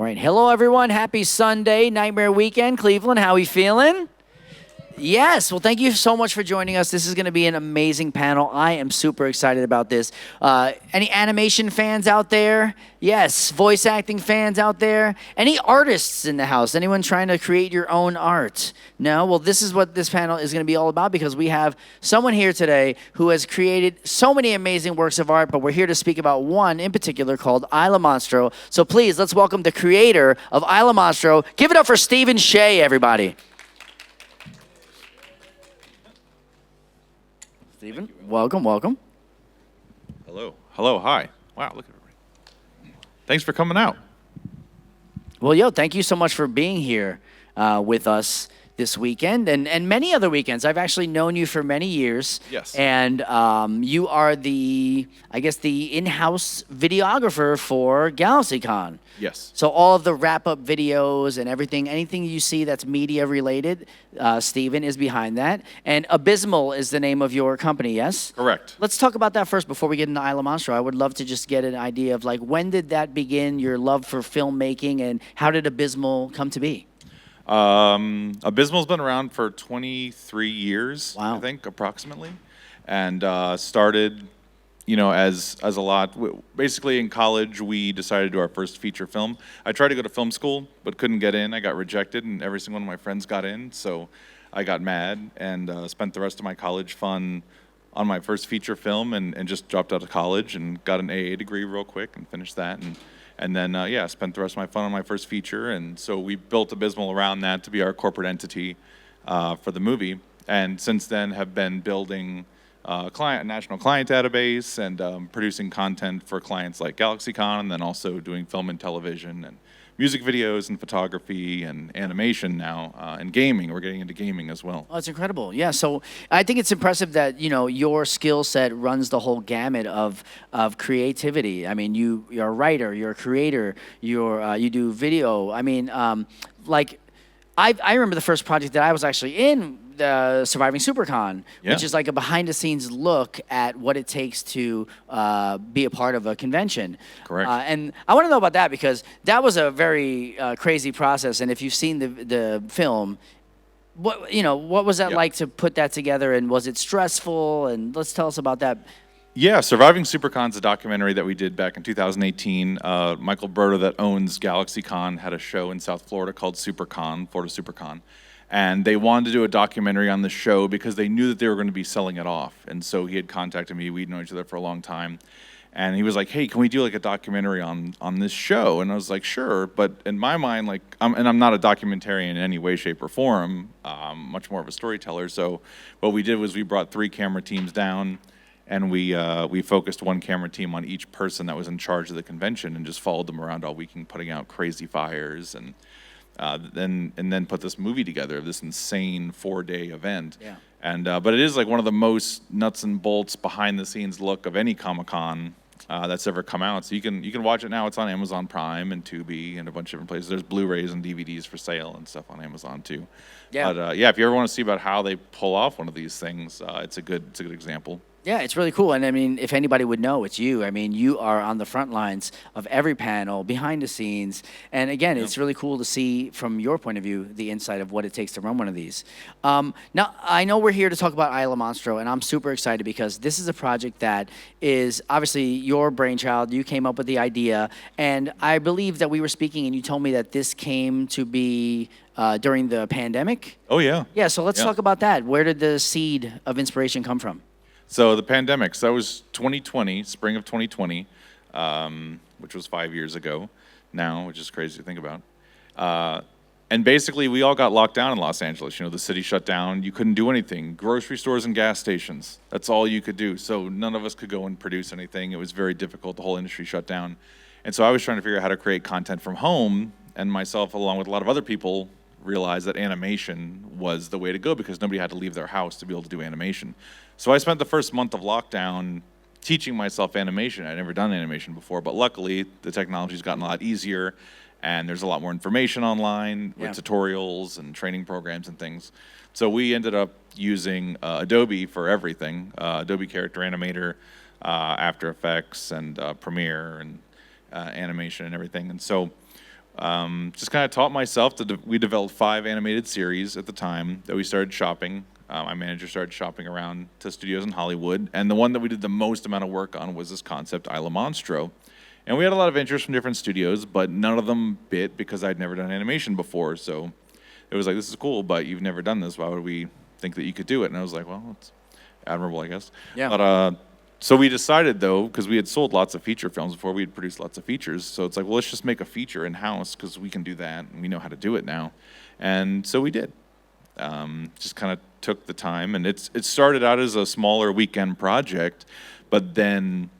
right. Hello, everyone. Happy Sunday, Nightmare Weekend. Cleveland, how we feeling? Yes. Well, thank you so much for joining us. This is going to be an amazing panel. I am super excited about this. Any animation fans out there? Yes. Voice acting fans out there? Any artists in the house? Anyone trying to create your own art? No? Well, this is what this panel is going to be all about because we have someone here today who has created so many amazing works of art, but we're here to speak about one in particular called Isla Monstro. So please, let's welcome the creator of Isla Monstro. Give it up for Stephen SHEA, everybody. Stephen, welcome. Hello, hi. Wow, look at everybody. Thanks for coming out. Well, thank you so much for being here with us this weekend and many other weekends. I've actually known you for many years. Yes. And you are the in-house videographer for GalaxyCon. Yes. So all of the wrap-up videos and anything you see that's media related, Stephen is behind that. And Abysmal is the name of your company, yes? Correct. Let's talk about that first before we get into Isla Monstro. I would love to just get an idea of when did that begin, your love for filmmaking, and how did Abysmal come to be? Abysmal's been around for 23 years, wow. I think, approximately. And started, as a lot. Basically, in college, we decided to do our first feature film. I tried to go to film school, but couldn't get in. I got rejected, and every single one of my friends got in. So I got mad and spent the rest of my college fun on my first feature film and just dropped out of college and got an AA degree real quick and finished that. And then, spent the rest of my fun on my first feature. And so we built Abysmal around that to be our corporate entity for the movie. And since then have been building a national client database and producing content for clients like GalaxyCon, and then also doing film and television and music videos and photography and animation now, and gaming. We're getting into gaming as well. Oh, it's incredible. Yeah, so I think it's impressive that, your skill set runs the whole gamut of creativity. I mean, you're a writer, you're a creator, you do video. I mean, I remember the first project that I was actually in, the Surviving Supercon, which is like a behind-the-scenes look at what it takes to be a part of a convention. Correct. And I want to know about that because that was a very crazy process. And if you've seen the film, what was that like to put that together? And was it stressful? And let's tell us about that. Yeah, Surviving Supercon's a documentary that we did back in 2018. Michael Berta, that owns GalaxyCon, had a show in South Florida called Supercon, Florida Supercon. And they wanted to do a documentary on the show because they knew that they were going to be selling it off. And so he had contacted me. We'd known each other for a long time. And he was like, hey, can we do a documentary on this show? And I was like, sure. But in my mind, I'm not a documentarian in any way, shape, or form, much more of a storyteller. So what we did was we brought 3 camera teams down, and we focused one camera team on each person that was in charge of the convention and just followed them around all weekend, putting out crazy fires and then put this movie together, this insane 4-day event. Yeah. And but it is one of the most nuts and bolts behind the scenes look of any Comic-Con that's ever come out. So you can watch it now. It's on Amazon Prime and Tubi and a bunch of different places. There's Blu-rays and DVDs for sale and stuff on Amazon too. Yeah. But if you ever want to see about how they pull off one of these things, it's a good example. Yeah, it's really cool. And I mean, if anybody would know, it's you. I mean, you are on the front lines of every panel, behind the scenes. And again, it's really cool to see from your point of view, the insight of what it takes to run one of these. Now, I know we're here to talk about Isla Monstro, and I'm super excited because this is a project that is obviously your brainchild. You came up with the idea. And I believe that we were speaking and you told me that this came to be during the pandemic. Oh, yeah. Yeah, so let's talk about that. Where did the seed of inspiration come from? So the pandemic, so that was 2020, spring of 2020, which was 5 years ago now, which is crazy to think about. And basically, we all got locked down in Los Angeles. The city shut down. You couldn't do anything. Grocery stores and gas stations, that's all you could do. So none of us could go and produce anything. It was very difficult. The whole industry shut down. And so I was trying to figure out how to create content from home, and myself, along with a lot of other people, realized that animation was the way to go because nobody had to leave their house to be able to do animation. So I spent the first month of lockdown teaching myself animation. I'd never done animation before, but luckily the technology's gotten a lot easier and there's a lot more information online with tutorials and training programs and things. So we ended up using Adobe for everything, Adobe Character Animator, After Effects, and Premiere, and animation and everything. And so just kind of taught myself we developed 5 animated series at the time that we started shopping. My manager started shopping around to studios in Hollywood, and the one that we did the most amount of work on was this concept, Isla Monstro. And we had a lot of interest from different studios, but none of them bit because I'd never done animation before. So it was like, this is cool, but you've never done this. Why would we think that you could do it? And I was like, well, it's admirable, I guess. Yeah. But so we decided, though, because we had sold lots of feature films before, we had produced lots of features. So it's like, well, let's just make a feature in-house because we can do that and we know how to do it now. And so we did. Just kind of took the time, and it started out as a smaller weekend project, but then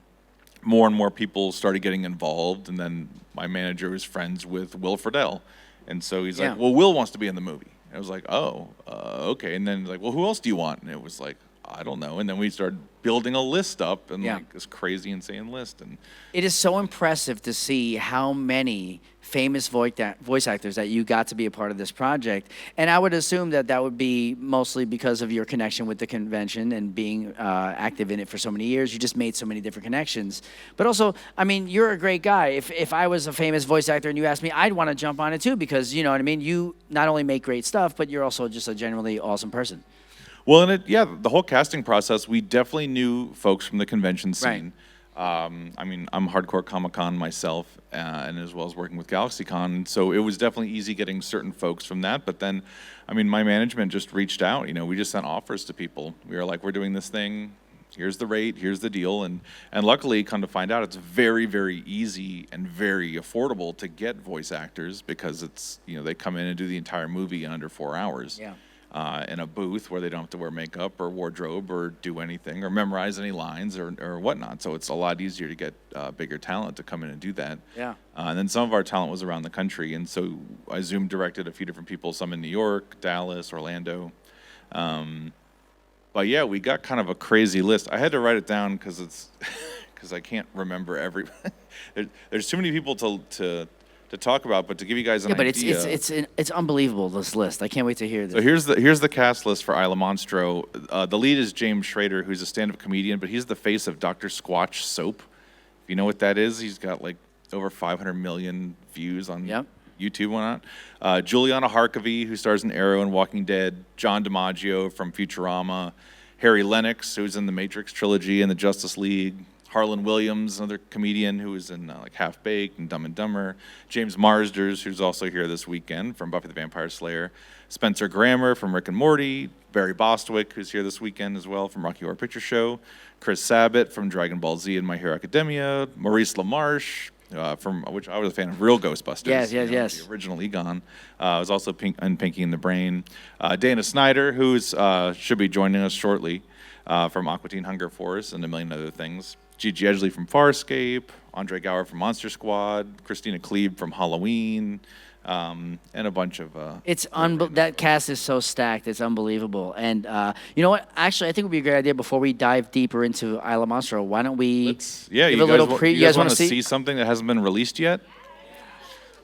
more and more people started getting involved, and then my manager was friends with Will Friedle, and so he's like, well, Will wants to be in the movie. And I was like, oh, okay. And then he's like, well, who else do you want? And it was like, I don't know. And then we started building a list up, and like this crazy, insane list. And it is so impressive to see how many famous voice actors that you got to be a part of this project. And I would assume that that would be mostly because of your connection with the convention and being active in it for so many years. You just made so many different connections. But also, I mean, you're a great guy. If I was a famous voice actor and you asked me, I'd want to jump on it too, because, you know what I mean? You not only make great stuff, but you're also just a generally awesome person. Well, and the whole casting process, we definitely knew folks from the convention scene. Right. I mean, I'm hardcore Comic-Con myself, and as well as working with GalaxyCon, so it was definitely easy getting certain folks from that. But then, I mean, my management just reached out. You know, we just sent offers to people. We were like, we're doing this thing. Here's the rate. Here's the deal. And luckily, come to find out, it's very, very easy and very affordable to get voice actors because it's, you know, they come in and do the entire movie in under 4 hours. Yeah. In a booth where they don't have to wear makeup or wardrobe or do anything or memorize any lines or whatnot. So it's a lot easier to get bigger talent to come in and do that. Yeah. And then some of our talent was around the country. And so I Zoom directed a few different people, some in New York, Dallas, Orlando. But yeah, we got kind of a crazy list. I had to write it down because I can't remember every. There's too many people to talk about, but to give you guys an idea. But it's unbelievable, this list. I can't wait to hear this. So here's the cast list for Isla Monstro. The lead is James Schrader, who's a stand-up comedian, but he's the face of Dr. Squatch Soap. If you know what that is, he's got like over 500 million views on YouTube and whatnot. Juliana Harkavy, who stars in Arrow and Walking Dead. John DiMaggio from Futurama. Harry Lennox, who's in the Matrix trilogy and the Justice League. Harlan Williams, another comedian who was in like Half Baked and Dumb and Dumber. James Marsders, who's also here this weekend from Buffy the Vampire Slayer. Spencer Grammer from Rick and Morty. Barry Bostwick, who's here this weekend as well from Rocky Horror Picture Show. Chris Sabat from Dragon Ball Z and My Hero Academia. Maurice LaMarche, from which I was a fan of Real Ghostbusters. Yes. The original Egon. Was also in Pinky and the Brain. Dana Snyder, who's should be joining us shortly from Aqua Teen Hunger Force and a million other things. Gigi Edgley from Farscape, Andre Gower from Monster Squad, Christina Klebe from Halloween, and a bunch of. That cast is so stacked. It's unbelievable. And you know what? Actually, I think it would be a great idea before we dive deeper into Isla Monstro. Why don't we give a little preview? You guys want to see something that hasn't been released yet?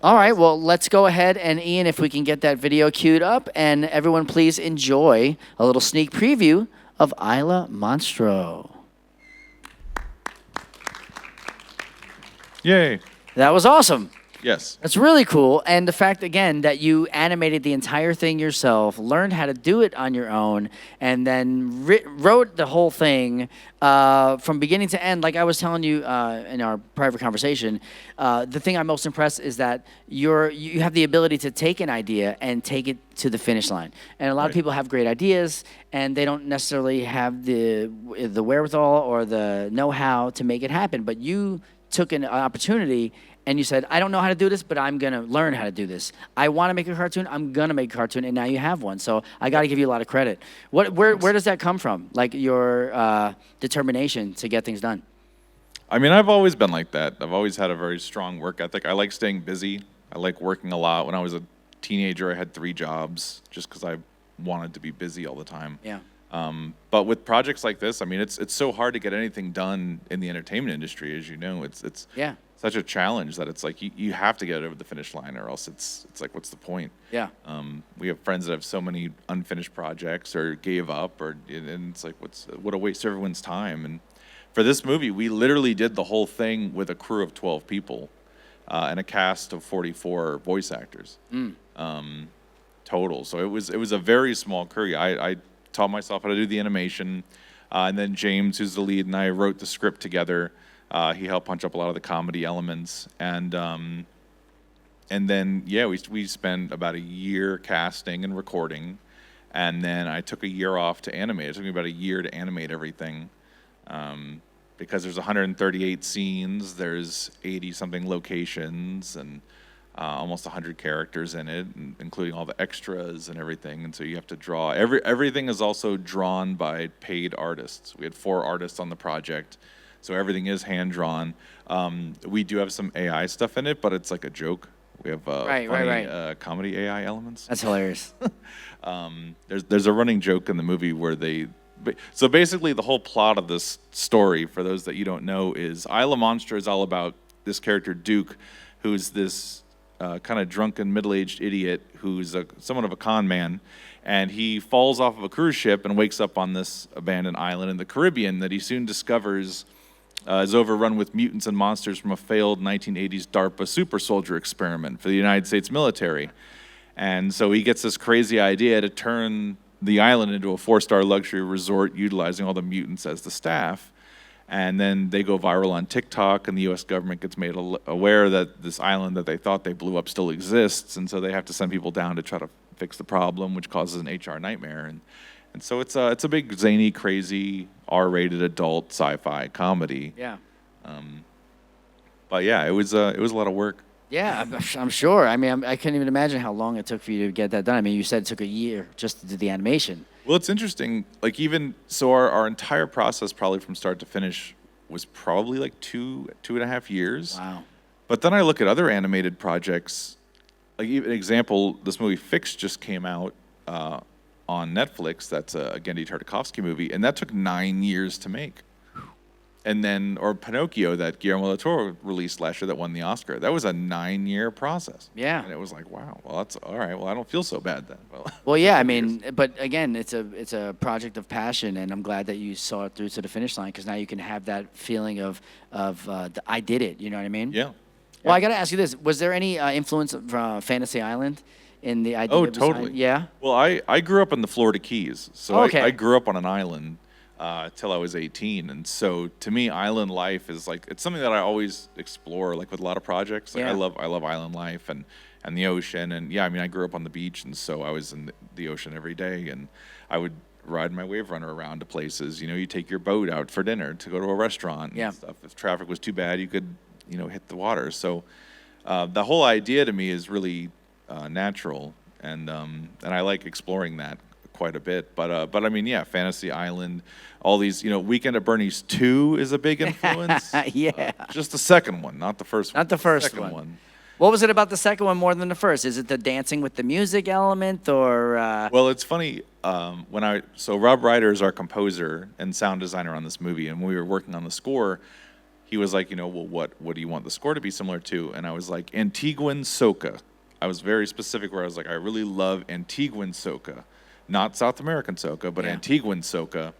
All right. Well, let's go ahead and Ian, if we can get that video queued up, and everyone, please enjoy a little sneak preview of Isla Monstro. Yay. That was awesome. Yes. That's really cool. And the fact, again, that you animated the entire thing yourself, learned how to do it on your own, and then wrote the whole thing from beginning to end. Like I was telling you in our private conversation, the thing I'm most impressed is that you have the ability to take an idea and take it to the finish line. And a lot of people have great ideas, and they don't necessarily have the wherewithal or the know-how to make it happen. But you took an opportunity and you said, I don't know how to do this, but I'm going to learn how to do this. I want to make a cartoon. I'm going to make a cartoon, and now you have one. So I got to give you a lot of credit. Where does that come from, like your determination to get things done? I mean, I've always been like that. I've always had a very strong work ethic. I like staying busy. I like working a lot. When I was a teenager, I had 3 jobs just because I wanted to be busy all the time. Yeah. But with projects like this, I mean, it's so hard to get anything done in the entertainment industry, as you know. It's such a challenge that it's like you have to get it over the finish line, or else it's like, what's the point? Yeah. We have friends that have so many unfinished projects or gave up, and it's like, what a waste of everyone's time. And for this movie, we literally did the whole thing with a crew of 12 people. and a cast of 44 voice actors total. So it was a very small crew. I taught myself how to do the animation, and then James, who's the lead, and I wrote the script together. He helped punch up a lot of the comedy elements, and then yeah, we spent about a year casting and recording, and then I took a year off to animate. It took me about a year to animate everything, because there's 138 scenes, there's 80 something locations, and almost 100 characters in it, including all the extras and everything. And so you have to draw. Everything is also drawn by paid artists. We had 4 artists on the project, so everything is hand drawn. We do have some AI stuff in it, but it's like a joke. We have funny comedy AI elements. That's hilarious. There's a running joke in the movie where so basically the whole plot of this story, for those that you don't know, is Isla Monstro is all about this character Duke, who's this kind of drunken middle-aged idiot who's somewhat of a con man, and he falls off of a cruise ship and wakes up on this abandoned island in the Caribbean that he soon discovers is overrun with mutants and monsters from a failed 1980s DARPA super soldier experiment for the United States military. And so he gets this crazy idea to turn the island into a 4-star luxury resort utilizing all the mutants as the staff. And then they go viral on TikTok, and the U.S. government gets made aware that this island that they thought they blew up still exists, and so they have to send people down to try to fix the problem, which causes an HR nightmare. And so it's a big, zany, crazy, R-rated adult sci-fi comedy. Yeah. But yeah, it was a lot of work. Yeah, I'm sure. I mean, I couldn't even imagine how long it took for you to get that done. I mean, you said it took a year just to do the animation. Well, it's interesting. Like, even so, our entire process, probably from start to finish, was probably like 2.5 years. Wow. But then I look at other animated projects. Like, even an example, this movie Fix just came out on Netflix. That's a Genndy Tartakovsky movie, and that took 9 years to make. And then, or Pinocchio that Guillermo del Toro released last year that won the Oscar. That was a 9-year process. Yeah. And it was like, wow, well, that's all right. Well, I don't feel so bad then. Well, yeah, I mean, but again, it's a project of passion, and I'm glad that you saw it through to the finish line, because now you can have that feeling of I did it. You know what I mean? Yeah. Well, I got to ask you this: was there any influence from Fantasy Island in the idea? Oh, of design? totally. Yeah. Well, I grew up in the Florida Keys, so Okay. I grew up on an island till I was 18, and so to me, island life is like, it's something that I always explore, like with a lot of projects. Like, Yeah. I love island life and the ocean, and yeah, I mean, I grew up on the beach, and so I was in the ocean every day, and I would ride my wave runner around to places. You know, you take your boat out for dinner to go to a restaurant Yeah. and stuff. If traffic was too bad, you could, hit the water. So the whole idea to me is really natural, and I like exploring that quite a bit. But I mean, yeah, Fantasy Island, all these, Weekend at Bernie's 2 is a big influence. Yeah. Just the second one, not the first one. Not the first second one. What was it about the second one more than the first? Is it the dancing with the music element, or? Well, it's funny. So Rob Ryder is our composer and sound designer on this movie, and when we were working on the score, he was like, well, what do you want the score to be similar to? And I was like, Antiguan soca. I was very specific, where I was like, I really love Antiguan soca, not South American soca, but Yeah. Antiguan soca.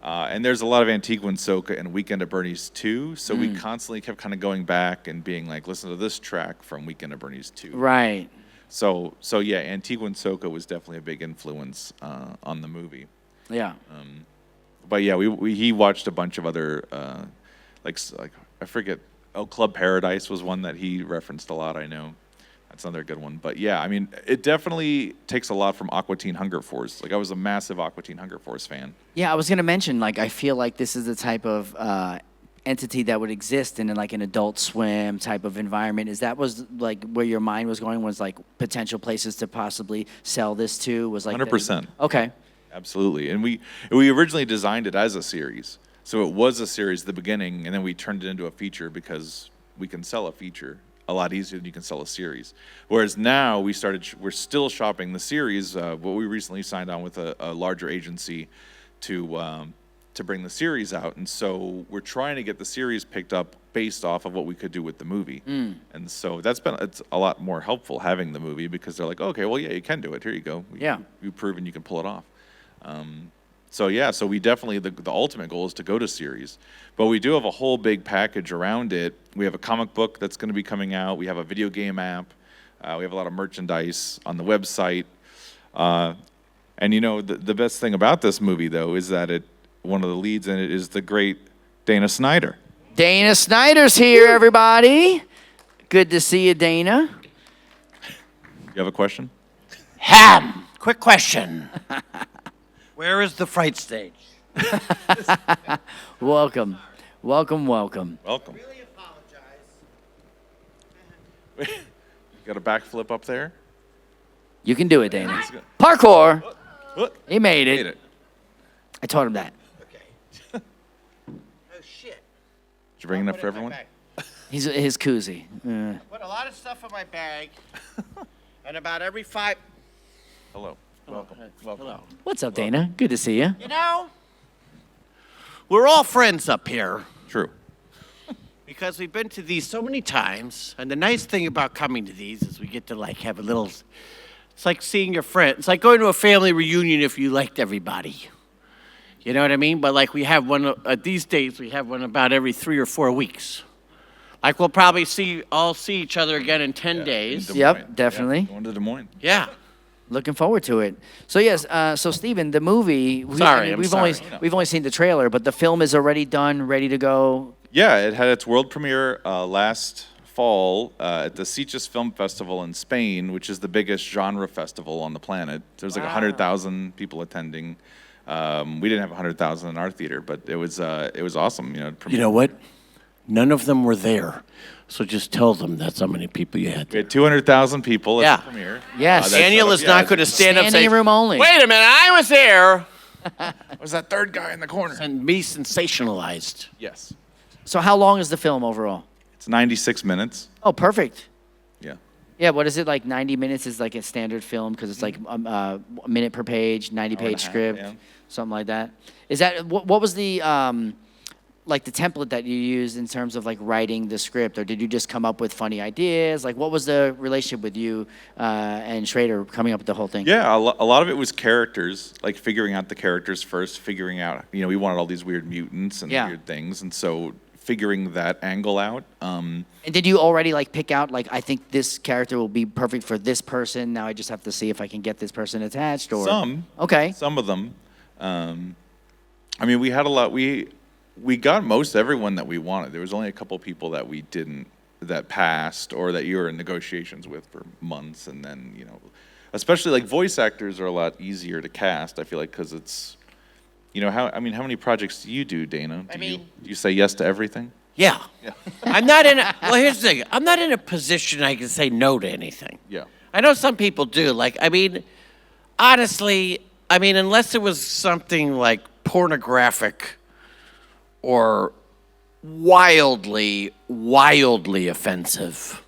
And there's a lot of Antiguan soca in Weekend at Bernie's 2, so we constantly kept kind of going back and being like, listen to this track from Weekend at Bernie's 2. Right. So yeah, Antiguan soca was definitely a big influence on the movie. Yeah. But yeah, he watched a bunch of other like I forget. Oh, Club Paradise was one that he referenced a lot. I know. That's another good one. But yeah, I mean, it definitely takes a lot from Aqua Teen Hunger Force. Like, I was a massive Aqua Teen Hunger Force fan. Yeah, I was gonna mention, like, I feel like this is the type of entity that would exist in like an Adult Swim type of environment. Was like where your mind was going, was like potential places to possibly sell this to? Was like 100%. Okay. Absolutely. And we originally designed it as a series. So it was a series at the beginning, and then we turned it into a feature because we can sell a feature a lot easier than you can sell a series. Whereas now we're still shopping the series. But we recently signed on with a larger agency to bring the series out, and so we're trying to get the series picked up based off of what we could do with the movie. And so it's a lot more helpful having the movie, because they're like, okay, well, yeah, you can do it. Here you go. Yeah. You've proven you can pull it off. So yeah, so we definitely, the ultimate goal is to go to series. But we do have a whole big package around it. We have a comic book that's going to be coming out. We have a video game app. We have a lot of merchandise on the website. And you know, the best thing about this movie, though, is that one of the leads in it is the great Dana Snyder. Dana Snyder's here, everybody. Good to see you, Dana. You have a question? Ham, quick question. Where is the fright stage? Welcome. Welcome, welcome. Welcome. Really apologize. You got a backflip up there? You can do it, Dana. Parkour. He made Made it. it. I taught him that. Okay. Oh, shit. Did you bring enough for everyone? He's his koozie. Put a lot of stuff in my bag. And about every 5... Hello. Welcome. Welcome. Hello. What's up, Dana? Good to see you. You know, we're all friends up here True. because we've been to these so many times. And the nice thing about coming to these is we get to like have a little... It's like seeing your friend. It's like going to a family reunion if you liked everybody. You know what I mean? But like we have one, these days we have one about every 3 or 4 weeks. Like we'll probably all see each other again in 10 days. Des Yep, Moines. definitely. Yeah, going to Des Moines. Yeah. Looking forward to it. So yes, so Steven, the movie. Sorry, I'm we've sorry. only seen the trailer, but the film is already done, ready to go. Yeah, it had its world premiere last fall at the SHEA Film Festival in Spain, which is the biggest genre festival on the planet. There's like 100,000 people attending. We didn't have 100,000 in our theater, but it was awesome. You know what? None of them were there. So just tell them that's how many people you had We there. had 200,000 people at Yeah. the premiere. Yes. that Daniel showed is up. not Yeah, going to stand up and Standing say, room only. wait a minute, I was there. was that third guy in the corner? And be sensationalized. Yes. So how long is the film overall? It's 96 minutes. Oh, perfect. Yeah. Yeah, what is it, like 90 minutes is like a standard film because it's like a minute per page, 90-page half, script, yeah. something like that. Is that what was the like the template that you used in terms of like writing the script, or did you just come up with funny ideas? Like, what was the relationship with you and Schrader coming up with the whole thing? Yeah, a lot of it was characters, like figuring out the characters first, figuring out, we wanted all these weird mutants and Yeah. weird things, and so figuring that angle out. And did you already like pick out like I think this character will be perfect for this person? Now I just have to see if I can get this person attached, or Some. Okay. Some of them. We had a lot. We got most everyone that we wanted. There was only a couple people that we didn't, that passed, or that you were in negotiations with for months, and then especially like voice actors are a lot easier to cast. I feel like because it's, how many projects do you do, Dana? Do you say yes to everything? Yeah. I'm not in a, well, here's the thing. I'm not in a position I can say no to anything. Yeah. I know some people do. Like, honestly, unless it was something like pornographic or wildly offensive,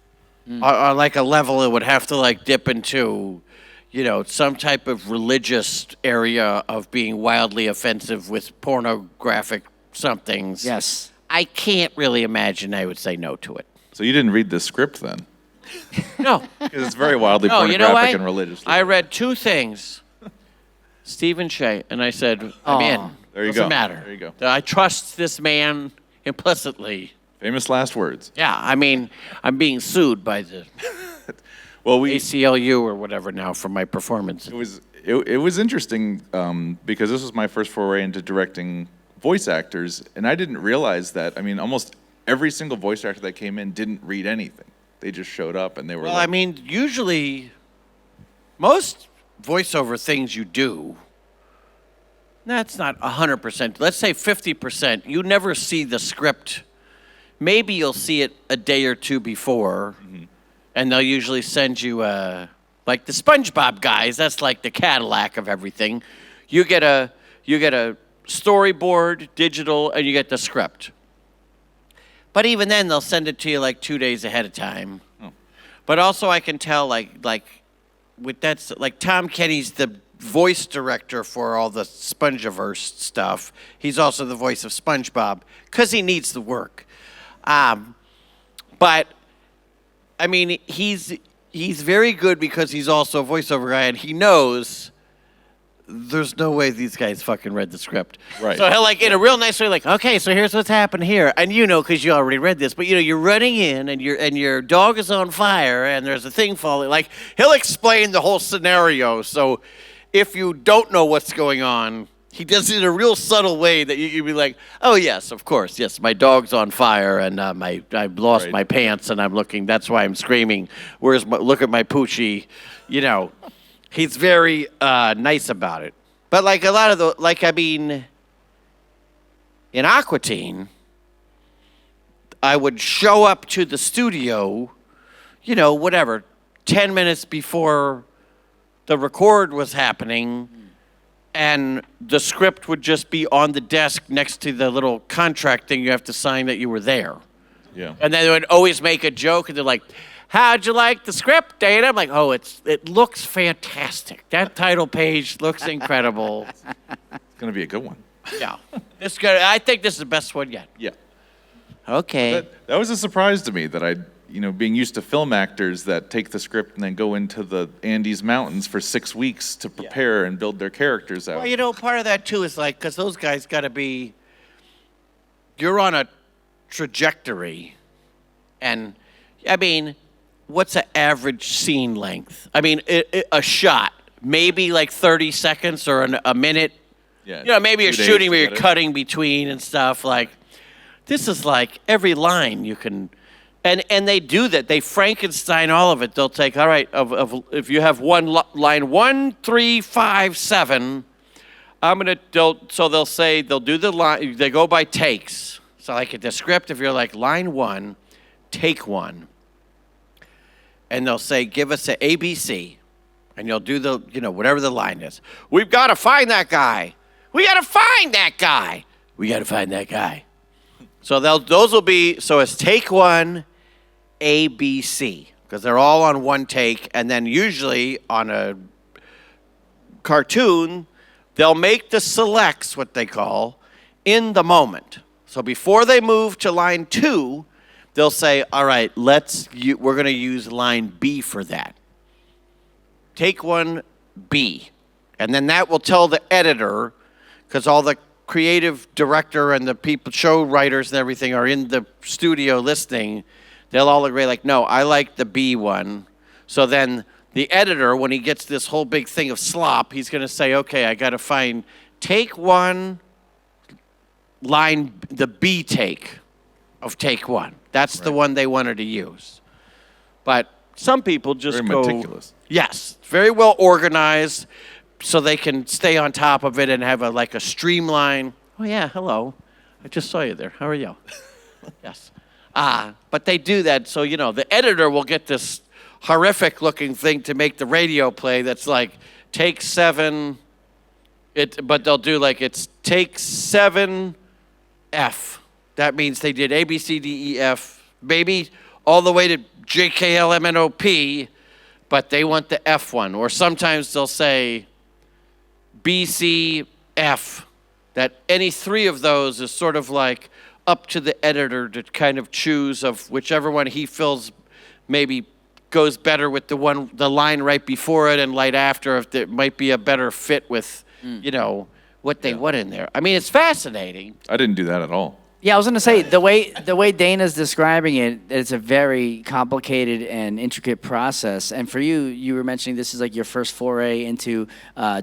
or like a level it would have to like dip into, some type of religious area of being wildly offensive with pornographic somethings. Yes. I can't really imagine I would say no to it. So you didn't read the script then? No. Because it's very wildly No, pornographic you know what? and religious. I read 2 things. Stephen SHEA, and I said, I'm in. There you Doesn't go. matter. There you go. I trust this man implicitly. Famous last words. Yeah, I'm being sued by the Well, ACLU or whatever now for my performance. It was interesting because this was my first foray into directing voice actors, and I didn't realize that. Almost every single voice actor that came in didn't read anything. They just showed up and they were. Well, usually, most voiceover things you do, that's not 100%. Let's say 50%. You never see the script. Maybe you'll see it a day or two before, and they'll usually send you like the SpongeBob guys. That's like the Cadillac of everything. You get a storyboard, digital, and you get the script. But even then, they'll send it to you like 2 days ahead of time. Oh. But also, I can tell like Tom Kenny's the voice director for all the Spongeverse stuff. He's also the voice of SpongeBob because he needs the work. But he's very good because he's also a voiceover guy, and he knows there's no way these guys fucking read the script. Right. So he'll like in a real nice way, like, okay, so here's what's happened here, and because you already read this, but you're running in and your dog is on fire and there's a thing falling. Like he'll explain the whole scenario. So if you don't know what's going on, he does it in a real subtle way that you can be like, oh yes, of course, yes, my dog's on fire and I've lost my pants and I'm looking. That's why I'm screaming. Look at my poochie, He's very nice about it. But like a lot of in Aqua Teen, I would show up to the studio, 10 minutes before the record was happening, and the script would just be on the desk next to the little contract thing you have to sign that you were there. Yeah. And then they would always make a joke, and they're like, how'd you like the script, Dana? I'm like, oh, it looks fantastic. That title page looks incredible. It's going to be a good one. Yeah. I think this is the best one yet. Yeah. Okay. That was a surprise to me that being used to film actors that take the script and then go into the Andes Mountains for 6 weeks to prepare and build their characters out. Well, part of that too is like, because those guys got to be, you're on a trajectory. And, what's an average scene length? A shot, maybe like 30 seconds or a minute. Yeah. Maybe a 2 days shooting where to you're get it. cutting between and stuff. Like, this is like every line you can, and they do that. They Frankenstein all of it. They'll take, all right, if you have line 1, 3, 5, 7, they'll say, they'll do the line, they go by takes. So like at the script, if you're like line 1, take 1. And they'll say, give us an ABC. And you'll do the, whatever the line is. We've got to find that guy. We got to find that guy. We got to find that guy. So those will be, so it's take 1, ABC. Because they're all on one take. And then usually on a cartoon, they'll make the selects, what they call, in the moment. So before they move to line 2, they'll say, all right, we're going to use line B for that. Take 1, B. And then that will tell the editor, because all the creative director and the people, show writers and everything are in the studio listening. They'll all agree, like, no, I like the B one. So then the editor, when he gets this whole big thing of slop, he's going to say, okay, I got to find take 1, line, the B take of take 1. That's the one they wanted to use. But some people just Very go... meticulous. Yes, very well organized, so they can stay on top of it and have a streamline. Oh, yeah, hello. I just saw you there. How are you? Yes. But they do that, so, the editor will get this horrific-looking thing to make the radio play that's like, take 7... But they'll do it's take 7 F. That means they did A, B, C, D, E, F, maybe all the way to J, K, L, M, N, O, P, but they want the F one. Or sometimes they'll say B, C, F. That any 3 of those is sort of like up to the editor to kind of choose of whichever one he feels maybe goes better with the line right before it and right after, if there might be a better fit with, what they want in there. It's fascinating. I didn't do that at all. Yeah, I was going to say, the way Dana's describing it, it's a very complicated and intricate process. And for you, you were mentioning this is like your first foray into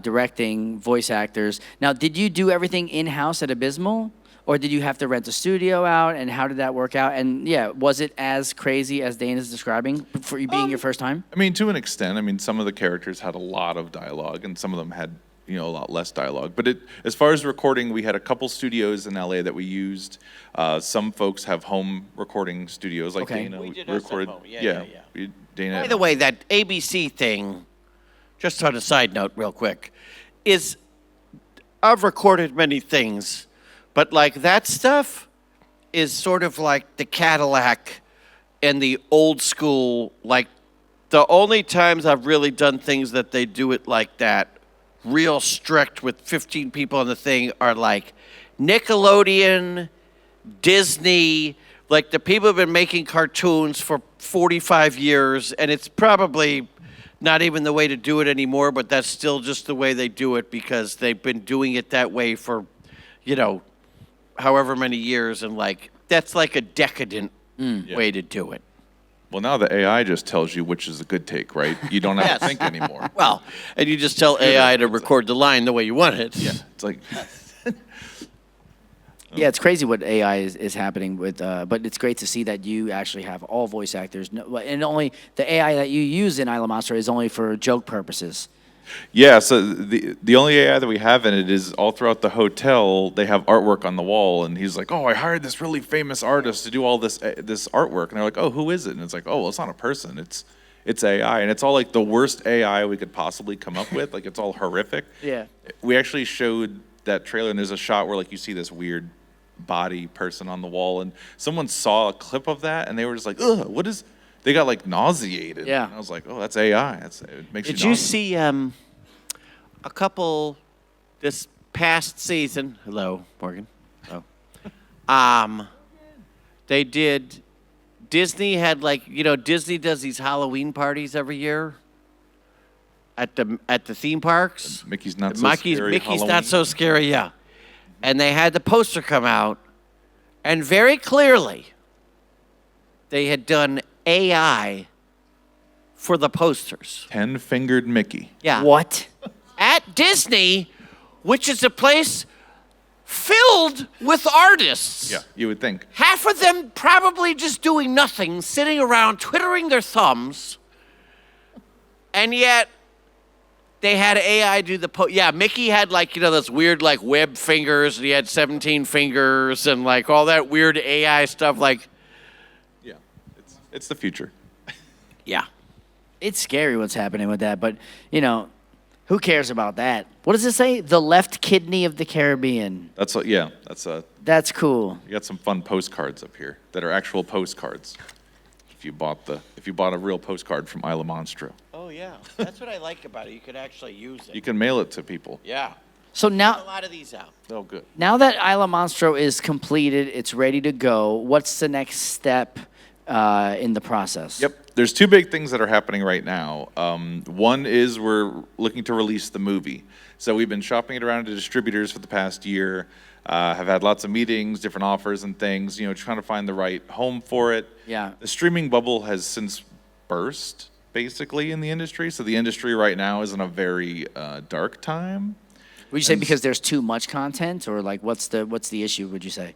directing voice actors. Now, did you do everything in-house at Abysmal? Or did you have to rent a studio out? And how did that work out? And yeah, was it as crazy as Dana's describing for you being your first time? To an extent. Some of the characters had a lot of dialogue, and some of them had a lot less dialogue. But as far as recording, we had a couple studios in LA that we used. Some folks have home recording studios, like Okay. Dana. We did recorded. ours at home. Yeah. Dana. By the way, that ABC thing, just on a side note real quick, is I've recorded many things, but that stuff is sort of like the Cadillac and the old school, the only times I've really done things that they do it like that, real strict with 15 people on the thing, are like Nickelodeon, Disney, the people have been making cartoons for 45 years, and it's probably not even the way to do it anymore, but that's still just the way they do it because they've been doing it that way for, however many years. And that's like a decadent way to do it. Well, now the AI just tells you which is a good take, right? You don't have to think anymore. Well, and you just tell AI to record the line the way you want it. Yeah, it's like Yeah, it's crazy what AI is happening with, but it's great to see that you actually have all voice actors, and only the AI that you use in Isla Monstro is only for joke purposes. yeah. So the only AI that we have in it is all throughout the hotel. They have artwork on the wall, and he's like, "Oh, I hired this really famous artist to do all this artwork," and they're like, "Oh, who is it?" And it's like, "Oh, well, it's not a person. It's AI, and it's all like the worst AI we could possibly come up with. Like it's all horrific." Yeah. We actually showed that trailer, and there's a shot where you see this weird body person on the wall, and someone saw a clip of that, and they were just like, "Ugh, what is?" They got nauseated. Yeah. And I was like, "Oh, that's AI. It makes Did you." you nauseous. see a couple this past season? Hello, Morgan. Oh. They did. Disney had Disney does these Halloween parties every year at the theme parks. Mickey's not so scary. Mickey's Halloween? not so scary. Yeah, and they had the poster come out, and very clearly they had done AI for the posters. 10-fingered Mickey. Yeah. What? At Disney, which is a place filled with artists. Yeah, you would think. Half of them probably just doing nothing, sitting around twiddling their thumbs. And yet they had AI do the Mickey had those weird web fingers, and he had 17 fingers and all that weird AI stuff Yeah, it's the future. yeah. It's scary what's happening with that, but who cares about that? What does it say? The left kidney of the Caribbean. That's That's cool. you got some fun postcards up here that are actual postcards. If you bought a real postcard from Isla Monstro, Oh yeah. That's what I like about it. You could actually use it. you can mail it to people. Yeah. So A now, lot of these out. Oh, good. now that Isla Monstro is completed, it's ready to go. What's the next step in the process? Yep. There's two big things that are happening right now. One is we're looking to release the movie. So we've been shopping it around to distributors for the past year, have had lots of meetings, different offers and things, trying to find the right home for it. Yeah. The streaming bubble has since burst, basically, in the industry. So the industry right now is in a very dark time. Would you say because there's too much content, or what's the issue? Would you say?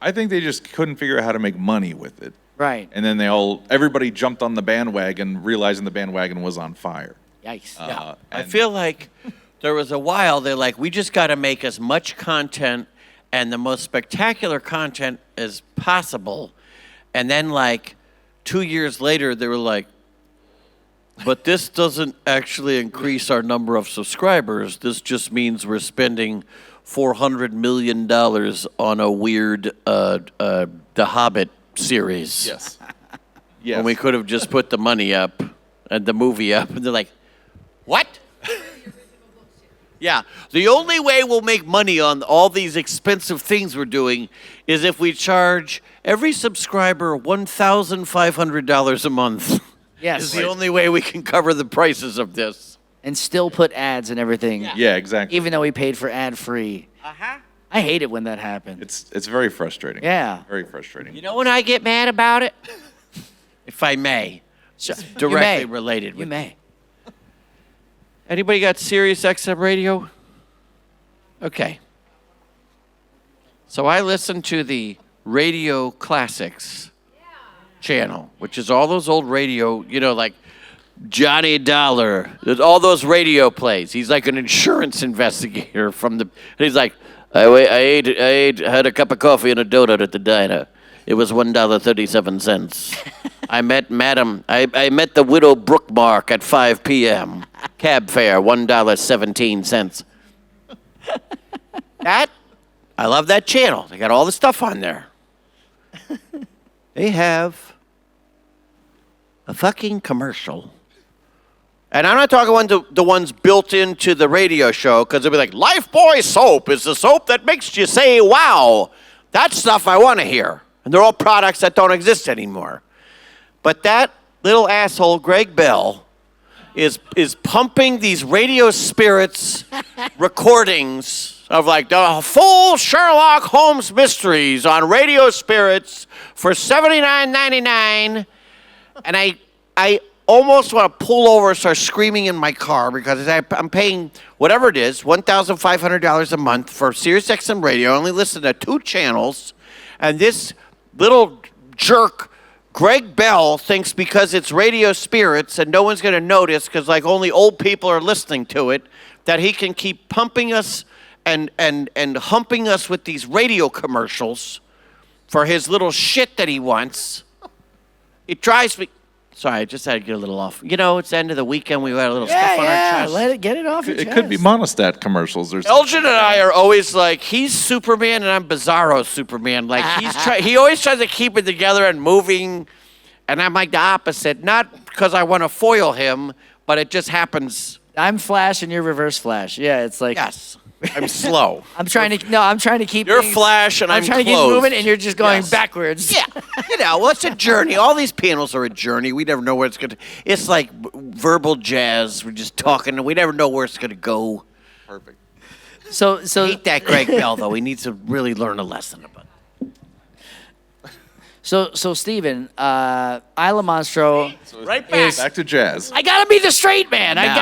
I think they just couldn't figure out how to make money with it. Right. And then everybody jumped on the bandwagon, realizing the bandwagon was on fire. Yikes. Yeah. I and- feel like there was a while they're we just got to make as much content and the most spectacular content as possible. And then 2 years later, they were but this doesn't actually increase our number of subscribers. This just means we're spending $400 million on a weird The Hobbit series. Yes. Yes. When we could have just put the money up and the movie up. And they're like, what? Yeah. The only way we'll make money on all these expensive things we're doing is if we charge every subscriber $1,500 a month. Yes. Is the only way we can cover the prices of this. And still put ads and everything. Yeah, exactly. Even though we paid for ad free. Uh-huh. I hate it when that happens. It's very frustrating. Yeah. Very frustrating. You know when I get mad about it? If I may. Sure. Directly You may. related You with may. Anybody got Sirius XM radio? Okay. So I listen to the Radio Classics channel, which is all those old radio, Johnny Dollar. There's all those radio plays. He's like an insurance investigator he's like, I had a cup of coffee and a donut at the diner. It was $1.37. I met the widow Brookmark at 5 p.m. Cab fare, $1.17. I love that channel. They got all the stuff on there. They have a fucking commercial. And I'm not talking the ones built into the radio show, because they'll be like, Lifebuoy soap is the soap that makes you say, wow. That's stuff I want to hear. And they're all products that don't exist anymore. But that little asshole, Greg Bell, is pumping these Radio Spirits recordings of like the full Sherlock Holmes mysteries on Radio Spirits for $79.99, and I almost want to pull over and start screaming in my car because I'm paying whatever it is, $1,500 a month for SiriusXM radio. I only listen to 2 channels, and this little jerk, Greg Bell, thinks because it's Radio Spirits and no one's going to notice because like only old people are listening to it, that he can keep pumping us and humping us with these radio commercials for his little shit that he wants. It drives me. Sorry, I just had to get a little off. You know, it's the end of the weekend. We had a little stuff on our chest. Get it off your chest. It could be monostat commercials or something. Elgin and I are always like, he's Superman and I'm Bizarro Superman. Like he always tries to keep it together and moving, and I'm like the opposite. Not because I want to foil him, but it just happens. I'm Flash and you're Reverse Flash. Yeah, it's like Yes, I'm slow. I'm trying to keep. You're things- Flash and I'm trying to keep closed. moving, and you're just going Yes. backwards. Yeah, you know, well, it's a journey. All these panels are a journey. We never know where it's going to. It's like verbal jazz. We're just talking, and we never know where it's going to go. Perfect. So I hate that Greg Bell, though. He needs to really learn a lesson about it. So Steven, Isla Monstro. Right back. Back to jazz. I gotta be the straight man. I No.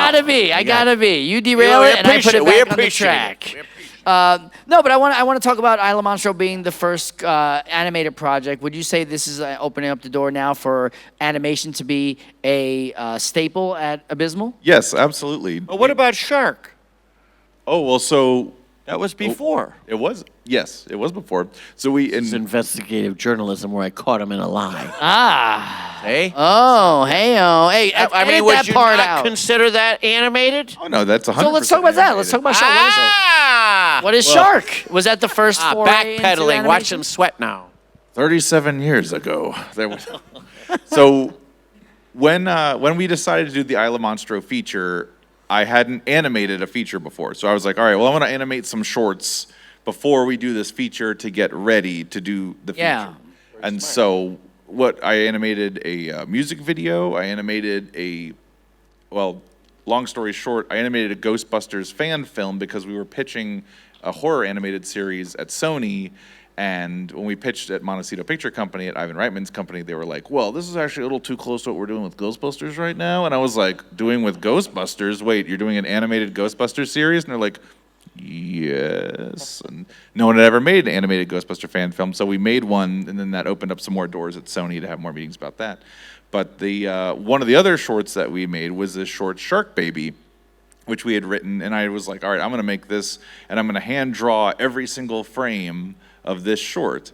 gotta be. You derail We it, and I put it appreciate- we back on the appreciate track. it. No, but I want to talk about Isla Monstro being the first animated project. Would you say this is opening up the door now for animation to be a staple at Abysmal? Yes, absolutely. But what about Shark? Oh, well, so That was before. it was. Yes, it was before. So we It's investigative journalism where I caught him in a lie. Ah. Hey? Oh, hey-oh. Hey, I mean, edit would that you part not out. consider that animated? Oh no, that's 100%. So let's talk about that. Let's talk about Shark. Ah! What is Shark? Was that the first foray into Backpedaling. Watch animation? him sweat now. 37 years ago. There was. So when we decided to do the Isla Monstro feature, I hadn't animated a feature before. So I was like, all right, well, I want to animate some shorts before we do this feature to get ready to do the feature. Yeah. And so I animated a music video. I animated long story short, I animated a Ghostbusters fan film because we were pitching a horror animated series at Sony. And when we pitched at Montecito Picture Company, at Ivan Reitman's company, they were like, well, this is actually a little too close to what we're doing with Ghostbusters right now. And I was like, doing with Ghostbusters? Wait, you're doing an animated Ghostbusters series? And they're like, yes. And no one had ever made an animated Ghostbuster fan film, so we made one, and then that opened up some more doors at Sony to have more meetings about that. But the one of the other shorts that we made was this short Shark Baby, which we had written, and I was like, all right, I'm going to make this, and I'm going to hand draw every single frame of this short.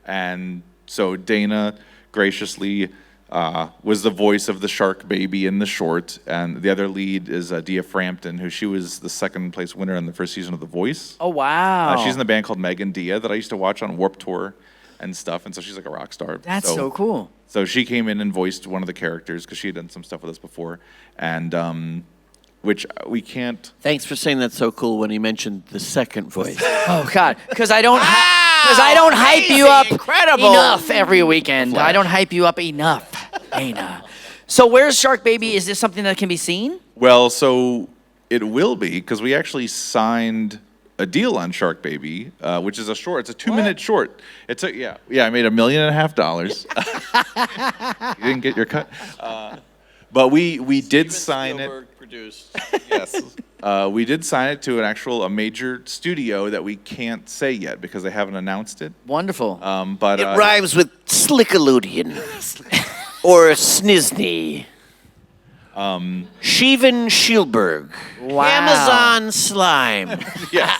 And so Dana graciously was the voice of the Shark Baby in the short, and the other lead is Dia Frampton, who she was the second place winner in the first season of The Voice. Oh, wow. She's in the band called Megan Dia that I used to watch on Warped Tour and stuff, and so she's like a rock star. That's so cool. So she came in and voiced one of the characters because she had done some stuff with us before, and which we can't. Thanks for saying that's so cool when he mentioned the second voice. Oh, God. Because I don't hype you up enough every weekend. I don't hype you up enough. Dana. So where's Shark Baby? Is this something that can be seen? Well, so it will be because we actually signed a deal on Shark Baby, which is a short. It's a 2-minute short. It's a yeah. I made $1.5 million. You didn't get your cut, but we did sign it. Produced. Yes, we did sign it to a major studio that we can't say yet because they haven't announced it. Wonderful. But It rhymes with Slickaloodian or Snizny. Sheevan Shielberg. Wow. Amazon Slime. yes.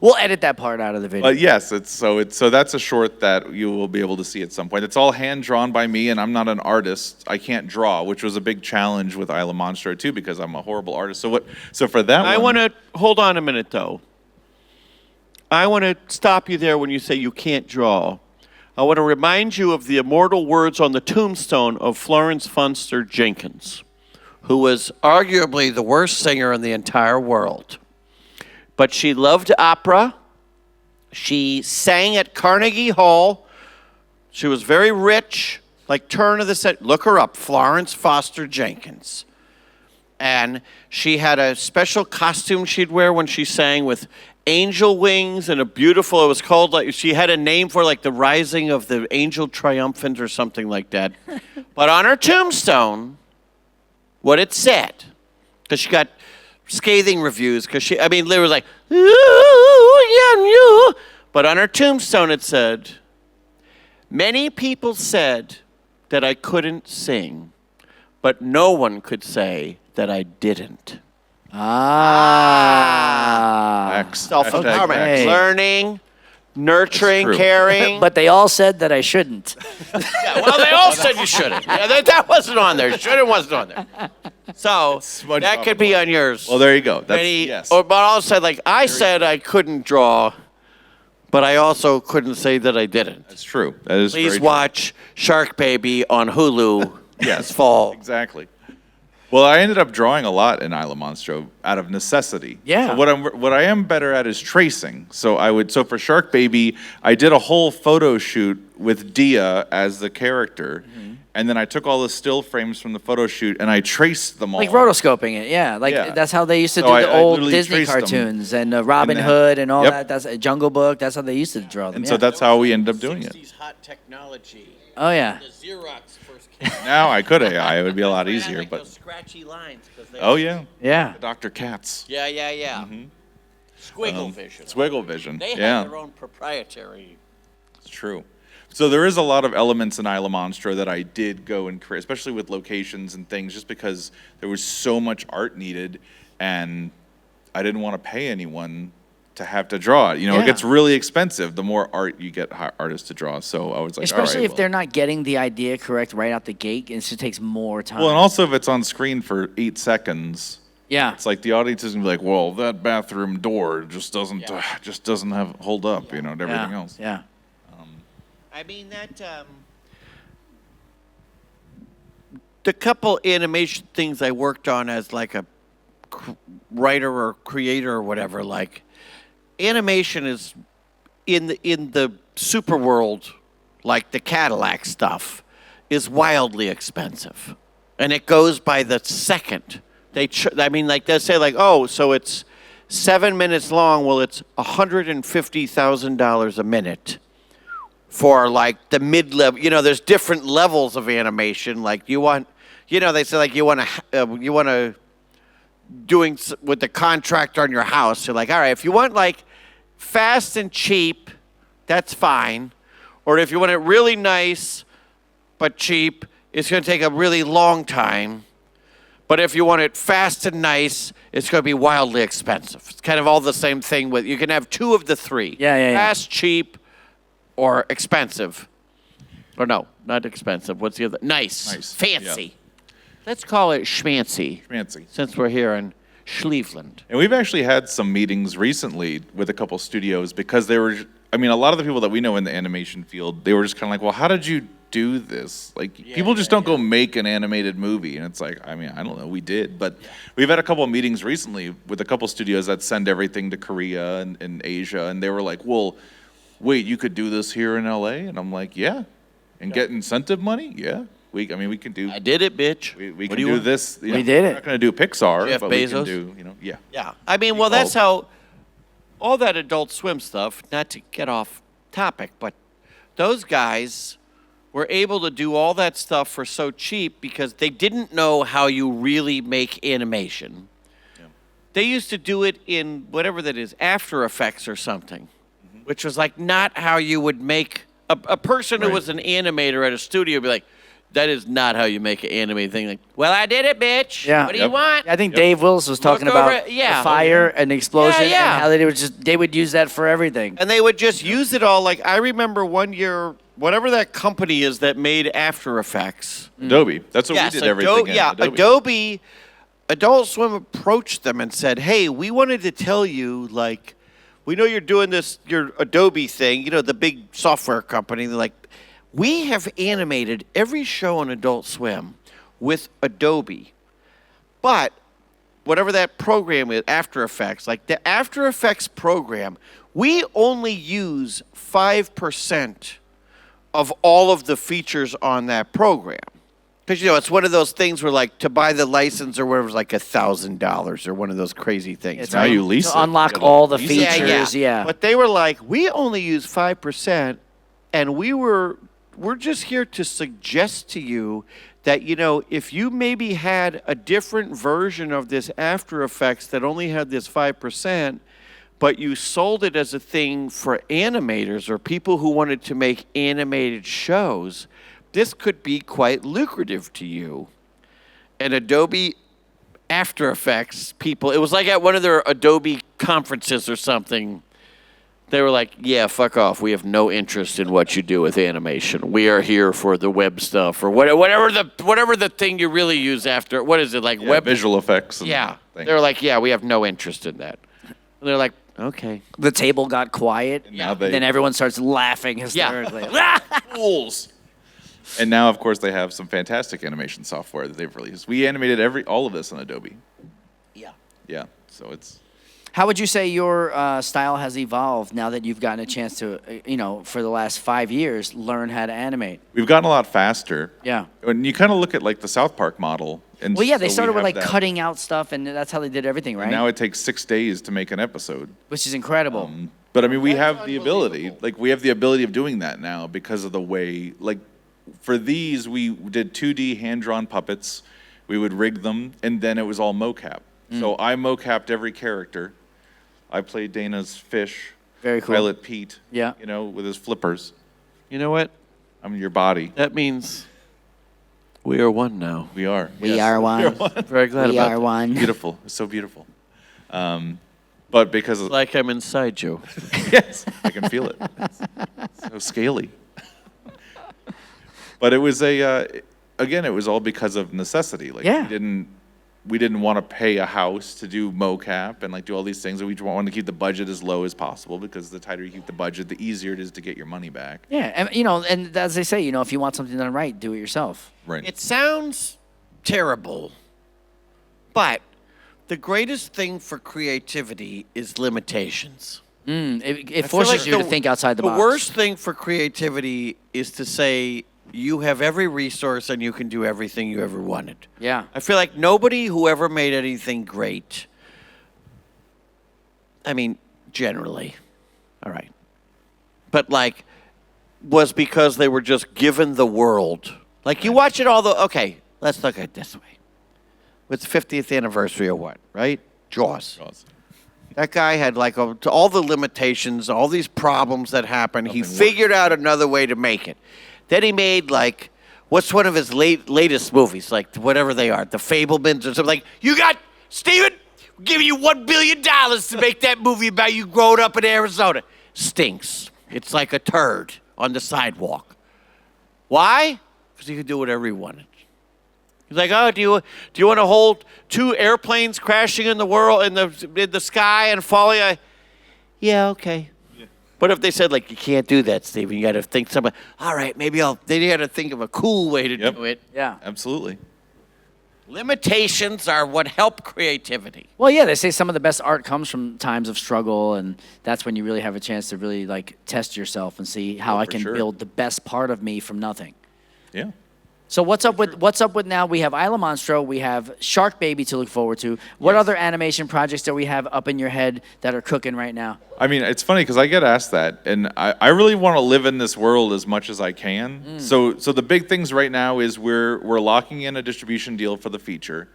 We'll edit that part out of the video. But yes, so that's a short that you will be able to see at some point. It's all hand drawn by me, and I'm not an artist. I can't draw, which was a big challenge with Isla Monstro too, because I'm a horrible artist. So for that, I want to hold on a minute though. I want to stop you there when you say you can't draw. I want to remind you of the immortal words on the tombstone of Florence Funster Jenkins, who was arguably the worst singer in the entire world. But she loved opera. She sang at Carnegie Hall. She was very rich. like turn of the set. Look her up, Florence Foster Jenkins. And she had a special costume she'd wear when she sang with angel wings and it was called, like, she had a name for, like, the rising of the angel triumphant or something like that. But on her tombstone, what it said, because she got scathing reviews, because literally like, ooh, yeah, but on her tombstone it said, many people said that I couldn't sing, but no one could say that I didn't. Self-empowerment. Okay. Learning, nurturing, That's true. caring. But they all said that I shouldn't. Yeah, well, they all said you shouldn't. Yeah, that wasn't on there. Shouldn't wasn't on there. So SpongeBob that could be on yours. Well, there you go. That's, yes. But I said, like, I said I couldn't draw, but I also couldn't say that I didn't. That's true. That is Please very watch Shark Baby on Hulu Yes. this fall. Exactly. Well, I ended up drawing a lot in Isla Monstro out of necessity. Yeah. So what I am better at is tracing. So for Shark Baby, I did a whole photo shoot with Dia as the character, and then I took all the still frames from the photo shoot and I traced them all. Like rotoscoping it, yeah. Like Yeah. that's how they used to So do I the old literally Disney traced them. cartoons and Robin then- Hood and all Yep. that. That's Jungle Book. That's how they used to draw them. And yeah. so that's how we ended up doing it. 60s hot technology. Oh yeah. The Xerox first came. Now I could AI. It would be a lot easier, Like but those scratchy lines. 'Cause they- oh yeah, Yeah. Dr. Katz. Yeah. Squiggle vision. Swiggle vision. They yeah. have their own proprietary. It's true. So there is a lot of elements in Isla Monstro that I did go and create, especially with locations and things, just because there was so much art needed, and I didn't want to pay anyone to have to draw it. You know, Yeah. it gets really expensive the more art you get artists to draw. So I was like, Especially all right, if they're not getting the idea correct right out the gate, it just takes more time. well, and also if it's on screen for 8 seconds. yeah. It's like the audience is gonna be like, well, that bathroom door just doesn't have hold up, you know, and everything yeah. else. Yeah. I mean that. The couple animation things I worked on as like a writer or creator or whatever, like animation is in the super world, like the Cadillac stuff, is wildly expensive, and it goes by the second. They'll say like, oh, so it's 7 minutes long. Well, it's $150,000 a minute. For like the mid-level, there's different levels of animation. Like they say like you want to doing with the contractor on your house. You're like, all right, if you want like fast and cheap, that's fine. Or if you want it really nice but cheap, it's going to take a really long time. But if you want it fast and nice, it's going to be wildly expensive. It's kind of all the same thing. You can have two of the three. Yeah. Fast, cheap, or expensive. Or no, not expensive. What's the other? Nice. Fancy. Yeah. Let's call it schmancy. Fancy. Since we're here in Schliefland. And we've actually had some meetings recently with a couple studios because a lot of the people that we know in the animation field, they were just kind of like, well, how did you do this? Like, people just don't go make an animated movie. And it's like, I don't know, we did. But we've had a couple of meetings recently with a couple studios that send everything to Korea and Asia. And they were like, well, wait, you could do this here in LA? And I'm like, yeah. And get incentive money? Yeah. We can do. I did it, bitch. We can do this. We did it. We're not going to do Pixar, Jeff but Bezos? we can do, yeah. Yeah. Well, that's how all that Adult Swim stuff, not to get off topic, but those guys were able to do all that stuff for so cheap because they didn't know how you really make animation. Yeah. They used to do it in whatever that is, After Effects or something, which was like not how you would make a person who was an animator at a studio would be like, that is not how you make an animated thing. Like, well, I did it, bitch. Yeah. What do you want? I think Dave Wills was talking Look over about it, yeah. the fire and the explosion Yeah. and how they would use that for everything. And they would just use it all. Like, I remember one year, whatever that company is that made After Effects. Adobe. That's what we did everything in. Adobe. Adult Swim approached them and said, hey, we wanted to tell you, like, we know you're doing this, your Adobe thing, the big software company. They're like, we have animated every show on Adult Swim with Adobe. But whatever that program is, After Effects, like the After Effects program, we only use 5% of all of the features on that program. Because, it's one of those things where, like, to buy the license or whatever is like $1,000 or one of those crazy things. It's Now right. you lease to it. unlock You gotta all the lease it. features. Yeah. But they were like, we only use 5%, and we're just here to suggest to you that, if you maybe had a different version of this After Effects that only had this 5%, but you sold it as a thing for animators or people who wanted to make animated shows, this could be quite lucrative to you. And Adobe After Effects people, it was like at one of their Adobe conferences or something, they were like, yeah, fuck off. We have no interest in what you do with animation. We are here for the web stuff or whatever the thing you really use after. What is it, like Yeah, web? visual effects. And Yeah. things. They're like, yeah, we have no interest in that. And they're like, okay. The table got quiet. And now they- Then everyone starts laughing hysterically. Fools. And now, of course, they have some fantastic animation software that they've released. We animated all of this on Adobe. Yeah. Yeah, so it's How would you say your style has evolved now that you've gotten a chance to, for the last 5 years, learn how to animate? we've gotten a lot faster. Yeah. When you kind of look at like the South Park model, and Well, yeah, they so we started with have like that. cutting out stuff, and that's how they did everything, right? Now it takes 6 days to make an episode. Which is incredible. But I mean, we have the ability. Like we have the ability of doing that now because of the way. Like for these, we did 2D hand-drawn puppets. We would rig them, and then it was all mocap. So I mocapped every character. I played Dana's fish. Very cool. Pilot Pete. Yeah. With his flippers. You know what? I'm your body. That means we are one now. We are. We Yes. are one. Very glad We about are that. one. Beautiful. It's so beautiful. But because of Like I'm inside you. yes, I can feel it. So scaly. But it was again, it was all because of necessity. Like Yeah. we didn't want to pay a house to do mocap and like do all these things. We wanted to keep the budget as low as possible because the tighter you keep the budget, the easier it is to get your money back. Yeah, and and as they say, if you want something done right, do it yourself. Right. It sounds terrible, but the greatest thing for creativity is limitations. It I feel forces like you to think outside the box. The worst thing for creativity is to say you have every resource and you can do everything you ever wanted. Yeah. I feel like nobody who ever made anything great, I mean, generally, all right, but like, was because they were just given the world. Like you watch it all okay, let's look at it this way. It's 50th anniversary of what, right? Jaws. That guy had like all the limitations, all these problems that happened. He figured out another way to make it. Then he made like, what's one of his latest movies? Like whatever they are, The Fablemans or something. Like, you got, Steven, we'll give you $1 billion to make that movie about you growing up in Arizona. Stinks. It's like a turd on the sidewalk. Why? Because he could do whatever he wanted. He's like, oh, do you want to hold 2 airplanes crashing in the sky and falling? Yeah, okay. Yeah. What if they said like you can't do that, Steven? You got to think something. All right, maybe they got to think of a cool way to do it. Yeah. Absolutely. Limitations are what help creativity. Well, yeah, they say some of the best art comes from times of struggle, and that's when you really have a chance to really like test yourself and see how I for can sure. build the best part of me from nothing. Yeah. So what's up with now? We have Isla Monstro, we have Shark Baby to look forward to. What other animation projects do we have up in your head that are cooking right now? I mean, it's funny because I get asked that, and I really want to live in this world as much as I can. So the big things right now is we're locking in a distribution deal for the feature,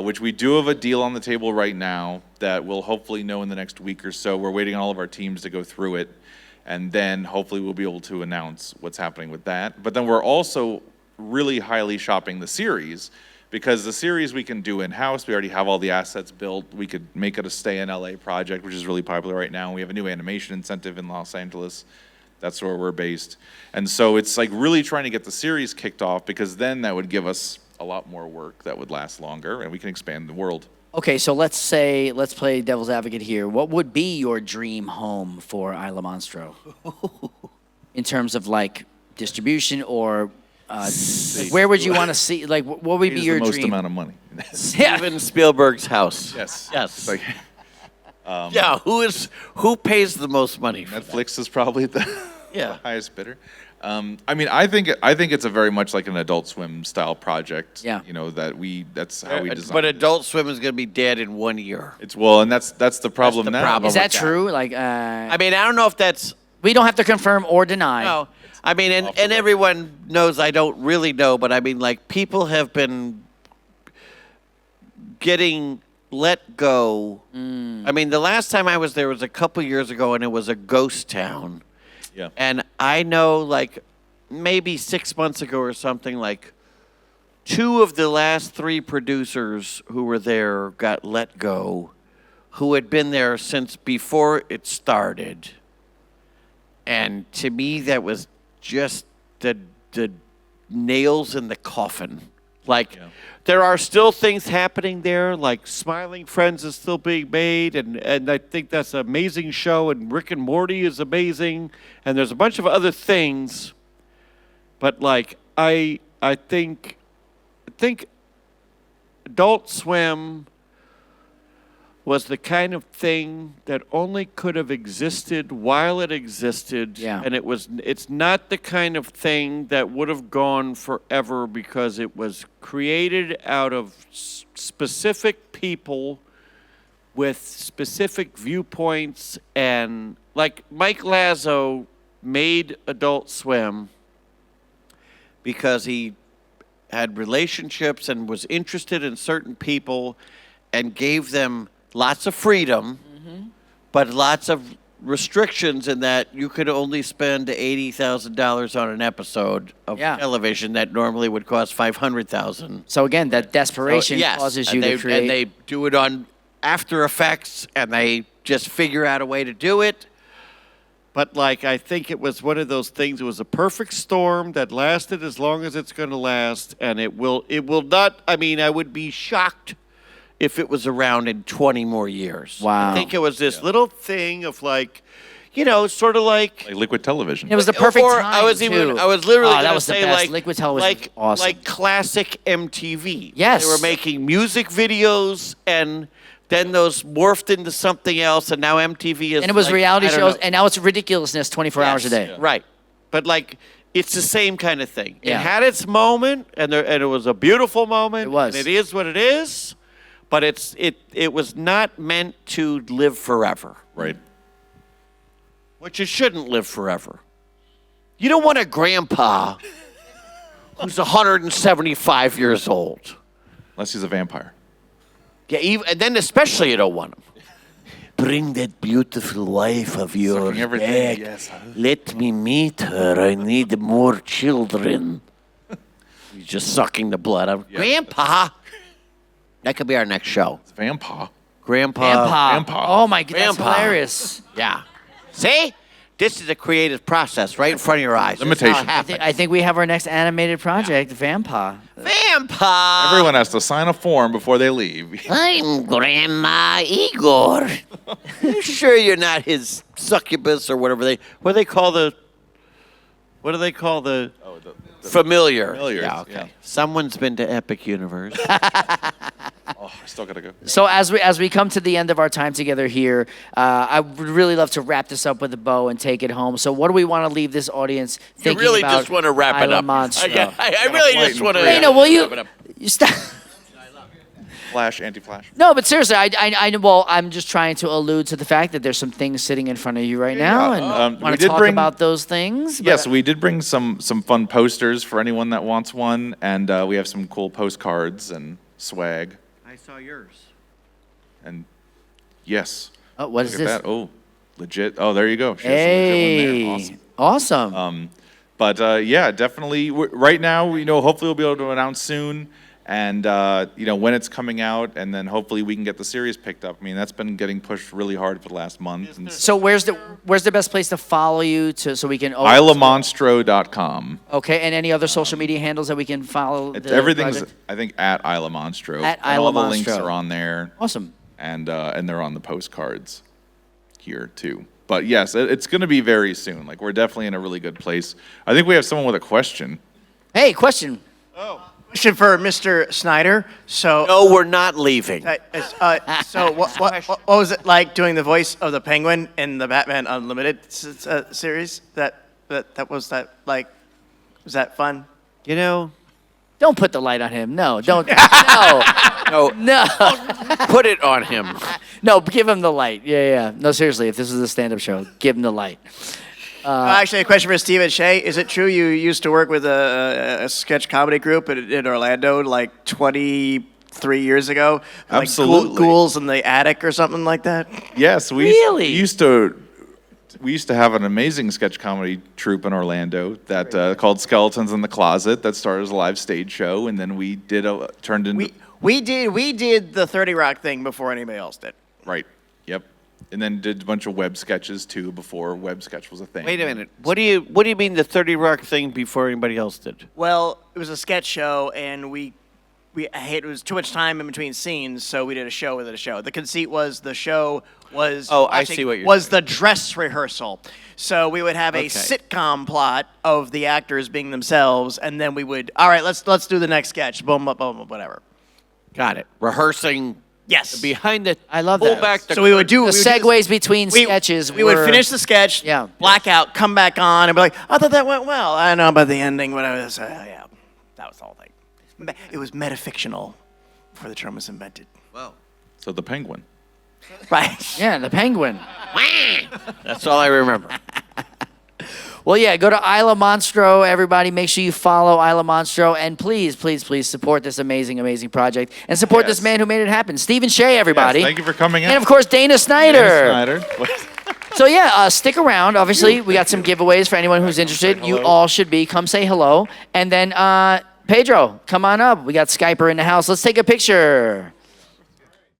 which we do have a deal on the table right now that we'll hopefully know in the next week or so. We're waiting on all of our teams to go through it, and then hopefully we'll be able to announce what's happening with that. But then we're also really highly shopping the series because the series we can do in-house. We already have all the assets built. We could make it a stay in LA project, which is really popular right now. We have a new animation incentive in Los Angeles. That's where we're based. And so it's like really trying to get the series kicked off because then that would give us a lot more work that would last longer and we can expand the world. Okay, so let's play devil's advocate here. What would be your dream home for Isla Monstro? In terms of like distribution or like, where would you want to see? Like, what would be Here's your the most dream? amount of money. Steven Spielberg's house. Yes. Yes. It's like Yeah, who pays the most money for that? Netflix is probably the Yeah. highest bidder. I mean, I think it's a very much like an Adult Swim style project. Yeah. You know that's how we designed. But it. Adult Swim is going to be dead in 1 year. It's and that's the problem the now. problem. Is that with that. true? Like, I mean, I don't know if that's. we don't have to confirm or deny. No. I mean, and everyone knows I don't really know, but I mean, like, people have been getting let go. I mean, the last time I was there was a couple years ago, and it was a ghost town. Yeah. And I know, like, maybe 6 months ago or something, like, 2 of the last 3 producers who were there got let go, who had been there since before it started. And to me, that was just the nails in the coffin. Like, there are still things happening there, like Smiling Friends is still being made, and I think that's an amazing show, and Rick and Morty is amazing, and there's a bunch of other things. But, like, I think Adult Swim was the kind of thing that only could have existed while it existed. Yeah. And it's not the kind of thing that would have gone forever because it was created out of specific people with specific viewpoints. And like Mike Lazo made Adult Swim because he had relationships and was interested in certain people and gave them lots of freedom, but lots of restrictions in that you could only spend $80,000 on an episode of television that normally would cost $500,000. So again, that desperation causes you to create. And they do it on After Effects, and they just figure out a way to do it. But, like, I think it was one of those things. It was a perfect storm that lasted as long as it's going to last, and it will not. I mean, I would be shocked if it was around in 20 more years. Wow. I think it was this little thing of, like, you know, sort of like Liquid Television. It was the perfect or time, I was too. literally that going to was the say, best. like, Liquid Television was awesome. like classic MTV. Yes. They were making music videos, and then those morphed into something else, and now MTV is. And it was like, reality I don't shows, know. and now it's ridiculousness 24 hours a day. Yes, right. But, like, it's the same kind of thing. Yeah. It had its moment, and it was a beautiful moment. It was. And it is what it is, but it was not meant to live forever. Right. Which it shouldn't live forever. You don't want a grandpa who's 175 years old. Unless he's a vampire. Yeah, and then especially you don't want him. Bring that beautiful wife of yours Sucking everything, back. yes. Let me meet her. I need more children. He's just sucking the blood out of Grandpa. That could be our next show. It's vampire. Grandpa. Grandpa. Oh my God, that's Grandpa. hilarious. Yeah. See? This is a creative process right in front of your eyes. This is how it Limitation. happens. I think we have our next animated project, Vampa. Vampire. Everyone has to sign a form before they leave. I'm Grandma Igor. You sure you're not his succubus or whatever they call the familiar? Familiars, Yeah, okay. yeah. Someone's been to Epic Universe. Oh, I still gotta go. So as we come to the end of our time together here, I would really love to wrap this up with a bow and take it home. So what do we want to leave this audience You thinking really about? just want to wrap it Isla up. Monstro? I really just want to. Hey, no, will you? wrap it up. You stop. Flash, anti-flash. No, but seriously, well, I'm just trying to allude to the fact that there's some things sitting in front of you right now, and we want did to talk bring- about those things. Yes, we did bring some fun posters for anyone that wants one, and we have some cool postcards and swag. I saw yours. And yes, Oh, what is look this? at that. Oh, legit. Oh, there you go. She has a legit one there. Hey, Awesome. awesome. But yeah, definitely. Right now, hopefully we'll be able to announce soon, and when it's coming out, and then hopefully we can get the series picked up. I mean, that's been getting pushed really hard for the last month. And So where's the best place to follow you so we can? IslaMonstro.com. Okay, and any other social media handles that we can follow? the Everything's, project? I think, at Isla Monstro. At And Isla all the links Monstro. are on there, Awesome. and they're on the postcards here too. But yes, it's going to be very soon. Like, we're definitely in a really good place. I think we have someone with a question. Hey, question. Question for Mr. SNYDER. So, No, we're not leaving. so what was it like doing the voice of the Penguin in the Batman Unlimited series? Was that fun? You know, Don't put the light on him. No, don't. No. no, No. put it on him. No, give him the light. Yeah. No, seriously, if this is a stand-up show, give him the light. Actually, a question for Steve and Shay. Is it true you used to work with a sketch comedy group in Orlando like 23 years ago? Absolutely. Like Ghouls in the Attic or something like that? Yes, we Really? used to have an amazing sketch comedy troupe in Orlando that called Skeletons in the Closet that started as a live stage show, and then we turned into We did the 30 Rock thing before anybody else did. right. Yep. And then did a bunch of web sketches too before web sketch was a thing. Wait a minute. What do you mean the 30 Rock thing before anybody else did? Well, it was a sketch show, and it was too much time in between scenes, so we did a show within a show. The conceit was the show was Oh, I see what you're was saying. the dress rehearsal. So we would have a Okay. sitcom plot of the actors being themselves, and then we would, all right, let's do the next sketch. Boom, boom, boom, whatever. Got it. Rehearsing Yes. behind the. I love pull that. back the So we would do The segues between sketches We would were- finish the sketch, Yeah. blackout, come back on, and be like, I thought that went well. I know about the ending, whatever. Yeah, that was the whole thing. It was metafictional before the term was invented. Well, So the Penguin. Right. Yeah, the penguin. that's all I remember. Well, yeah, go to Isla Monstro, everybody. Make sure you follow Isla Monstro. And please, please, please support this amazing, amazing project. And support this Yes. man who made it happen. Stephen Shea, everybody. Yes, thank you for coming in. And, of course, Dana Snyder. Snyder. So, yeah, stick around. Obviously, we got some giveaways for anyone who's interested. You all should be. Come say hello. And then, Pedro, come on up. We got Skyper in the house. Let's take a picture.